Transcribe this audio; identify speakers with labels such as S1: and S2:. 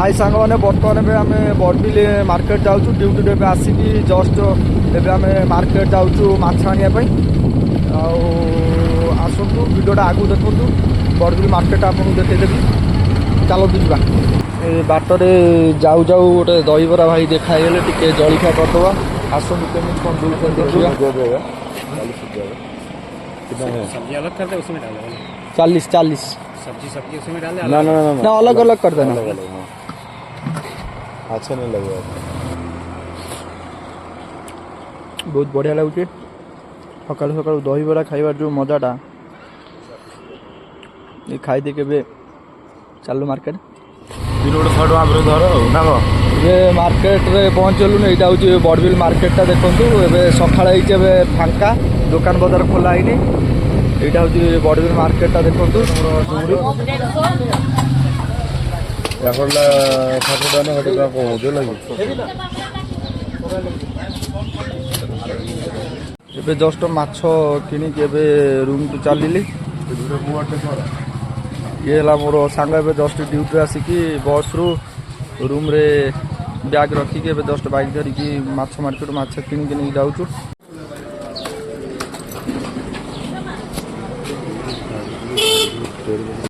S1: High सांग मैंने बर्तमान आम बड़बिल मार्केट जाऊँ ड्यूटी एवं आसिकी जस्ट एवं मार्केट जाऊँ माछ आने आसतु भिडियोटा आगू देखु बड़बिल मार्केट आपको देखदेवी चलतु जा बाटर जाऊ जाऊ गोटे दहीबरा भाई देखागले टे जलखिया करदे आसतु केमी कौन देखा
S2: सब्जी अलग करते उसमें डालो
S1: 40
S2: सब्जी उसमें डाल दे।
S1: ना अलग अलग कर देना
S3: अच्छा नहीं लगेगा।
S1: बहुत बढ़िया लगुच सका सका दहीबरा खाइबार जो मजाटा ये खाई के चलू मार्केट ये मार्केट रे पहुँचलु यहाँ हूँ बड़बिल मार्केटा देखूँ ए सका फांका दुकान बजार खोला है यहाँ हूँ बड़बिल मार्केटा देखूँ एबे जस्ट माछ किनिक रूम को चलि ये मोर सांग जस्ट ड्यूटी आसिकी बस रु रूम रे बैग रखिकी जस्ट बाइक धरिकी माछ मार्केट माछ किनिक नहीं जाऊँ।